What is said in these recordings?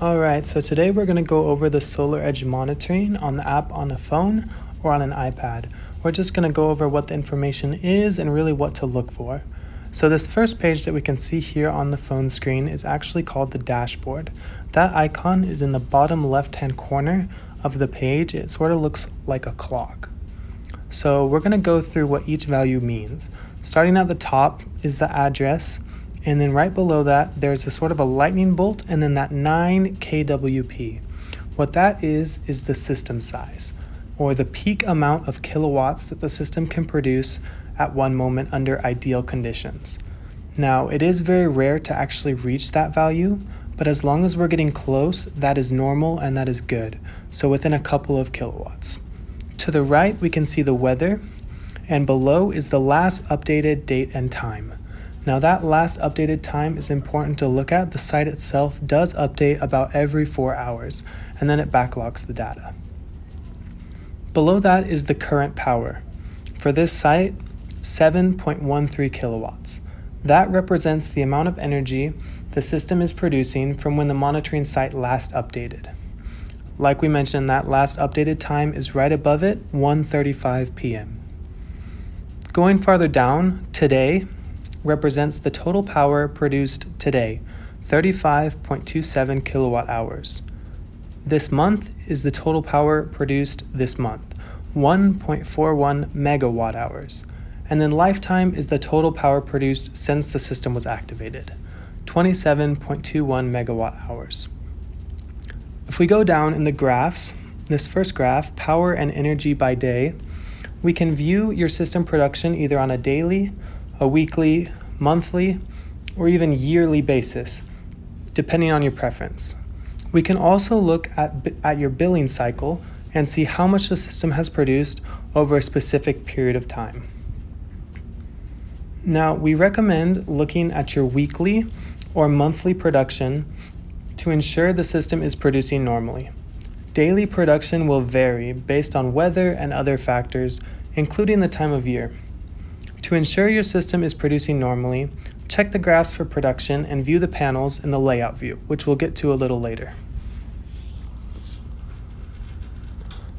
Alright, so today we're going to go over the SolarEdge monitoring on the app on a phone or on an iPad. We're just going to go over what the information is and really what to look for. So this first page that we can see here on the phone screen is actually called the dashboard. That icon is in the bottom left-hand corner of the page. It sort of looks like a clock. So we're going to go through what each value means. Starting at the top is the address. And then right below that, there's a sort of a lightning bolt and then that 9 kWp. What that is the system size, or the peak amount of kilowatts that the system can produce at one moment under ideal conditions. Now, it is very rare to actually reach that value, but as long as we're getting close, that is normal and that is good. So within a couple of kilowatts. To the right, we can see the weather, and below is the last updated date and time. Now that last updated time is important to look at. The site itself does update about every 4 hours, and then it backlogs the data. Below that is the current power. For this site, 7.13 kilowatts. That represents the amount of energy the system is producing from when the monitoring site last updated. Like we mentioned, that last updated time is right above it, 1:35 p.m. Going farther down, today represents the total power produced today, 35.27 kilowatt hours. This month is the total power produced this month, 1.41 megawatt hours. And then lifetime is the total power produced since the system was activated, 27.21 megawatt hours. If we go down in the graphs, this first graph, power and energy by day, we can view your system production either on a daily, a weekly, monthly, or even yearly basis, depending on your preference. We can also look at your billing cycle and see how much the system has produced over a specific period of time. Now, we recommend looking at your weekly or monthly production to ensure the system is producing normally. Daily production will vary based on weather and other factors, including the time of year. To ensure your system is producing normally, check the graphs for production and view the panels in the layout view, which we'll get to a little later.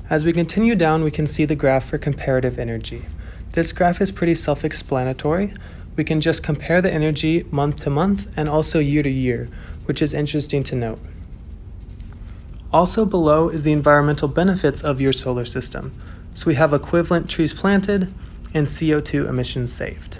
As we continue down, we can see the graph for comparative energy. This graph is pretty self-explanatory. We can just compare the energy month to month and also year to year, which is interesting to note. Also below is the environmental benefits of your solar system. So we have equivalent trees planted and CO2 emissions saved.